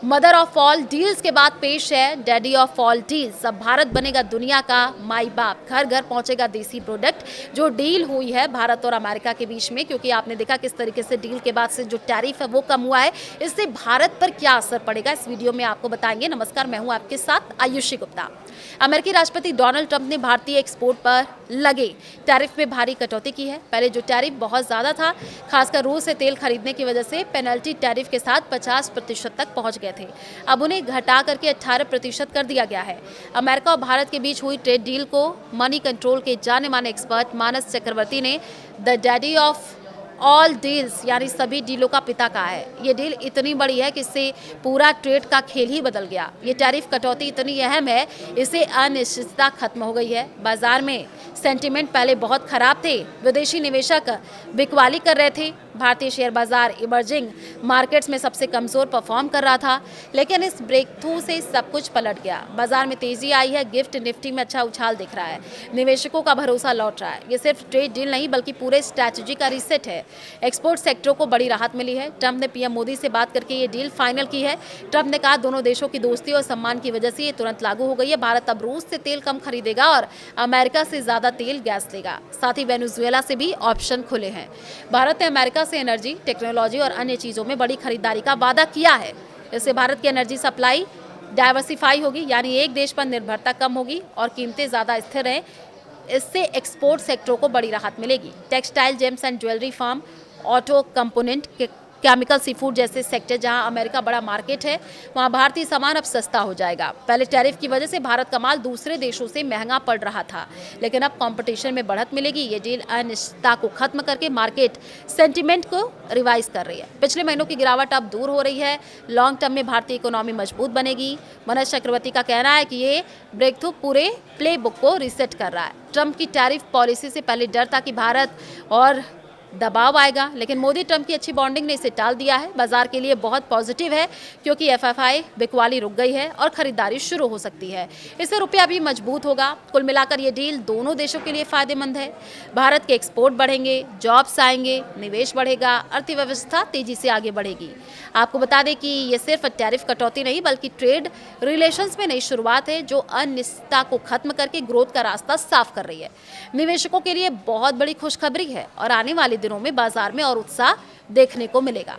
Mother of all deals के बाद पेश है डैडी ऑफ ऑल डील्स। अब भारत बनेगा दुनिया का माई बाप, घर घर पहुंचेगा देसी प्रोडक्ट। जो डील हुई है भारत और अमेरिका के बीच में, क्योंकि आपने देखा किस तरीके से डील के बाद से जो टैरिफ है वो कम हुआ है, इससे भारत पर क्या असर पड़ेगा इस वीडियो में आपको बताएंगे। नमस्कार, मैं हूं आपके साथ आयुषी गुप्ता। अमेरिकी राष्ट्रपति डोनाल्ड ट्रंप ने भारतीय एक्सपोर्ट पर लगे टैरिफ में भारी कटौती की है। पहले जो टैरिफ बहुत ज़्यादा था, खासकर रूस से तेल खरीदने की वजह से पेनल्टी टैरिफ के साथ 50% तक पहुंच गए थे। अब उन्हें घटा करके 18% कर दिया गया है। अमेरिका और भारत के बीच हुई ट्रेड डील को मनी कंट्रोल के जाने माने एक्सपर्ट मानस चक्रवर्ती ने the daddy of all deals यानी सभी डीलों का पिता कहा है। ये डील इतनी बड़ी है कि इससे पूरा ट्रेड का खेल ही बदल गया। ये टैरिफ कटौती इतनी अहम है, इससे अनिश्चितता खत्म हो गई है। बाजार में सेंटिमेंट पहले बहुत खराब थे, विदेशी निवेशक बिकवाली कर रहे थे। भारतीय शेयर बाजार इमर्जिंग मार्केट्स में सबसे कमजोर परफॉर्म कर रहा था, लेकिन इस ब्रेक थ्रू से सब कुछ पलट गया। बाजार में तेजी आई है, गिफ्ट निफ्टी में अच्छा उछाल दिख रहा है, निवेशकों का भरोसा लौट रहा है। ये सिर्फ ट्रेड डील नहीं बल्कि पूरे स्ट्रैटेजी का रीसेट है। एक्सपोर्ट सेक्टर को बड़ी राहत मिली है। ट्रंप ने पीएम मोदी से बात करके ये डील फाइनल की है। ट्रंप ने कहा दोनों देशों की दोस्ती और सम्मान की वजह से ये तुरंत लागू हो गई है। भारत अब रूस से तेल कम खरीदेगा और अमेरिका से ज्यादा तेल गैस लेगा। साथ ही वेनेजुएला से भी ऑप्शन खुले हैं। भारत ने अमेरिका से एनर्जी, टेक्नोलॉजी और अन्य चीजों में बड़ी खरीदारी का वादा किया है। इससे भारत की एनर्जी सप्लाई डाइवर्सिफाई होगी, यानी एक देश पर निर्भरता कम होगी और कीमतें ज्यादा स्थिर रहें। इससे एक्सपोर्ट सेक्टर को बड़ी राहत मिलेगी। Textile, gems and jewellery firm, auto component, chemical, seafood जैसे सेक्टर जहां अमेरिका बड़ा मार्केट है, वहां भारतीय सामान अब सस्ता हो जाएगा। पहले टैरिफ की वजह से भारत का माल दूसरे देशों से महंगा पड़ रहा था, लेकिन अब कंपटीशन में बढ़त मिलेगी। ये डील अनिश्चितता को खत्म करके मार्केट सेंटिमेंट को रिवाइज कर रही है। पिछले महीनों की गिरावट अब दूर हो रही है। लॉन्ग टर्म में भारतीय इकोनॉमी मजबूत बनेगी। मनोज चक्रवर्ती का कहना है कि ये ब्रेक थ्रू पूरे प्ले बुक को रीसेट कर रहा है। ट्रंप की टैरिफ पॉलिसी से पहले डर था कि भारत और दबाव आएगा, लेकिन मोदी ट्रंप की अच्छी बॉन्डिंग ने इसे टाल दिया है। बाजार के लिए बहुत पॉजिटिव है, क्योंकि एफएफआई बिकवाली रुक गई है और खरीदारी शुरू हो सकती है। इससे रुपया भी मजबूत होगा। कुल मिलाकर ये डील दोनों देशों के लिए फायदेमंद है। भारत के एक्सपोर्ट बढ़ेंगे, जॉब्स आएंगे, निवेश बढ़ेगा, अर्थव्यवस्था तेजी से आगे बढ़ेगी। आपको बता दें कि ये सिर्फ टैरिफ कटौती नहीं बल्कि ट्रेड रिलेशंस में नई शुरुआत है, जो अनिश्चितता को खत्म करके ग्रोथ का रास्ता साफ कर रही है। निवेशकों के लिए बहुत बड़ी खुशखबरी है और आने वाले दिनों में बाजार में और उत्साह देखने को मिलेगा।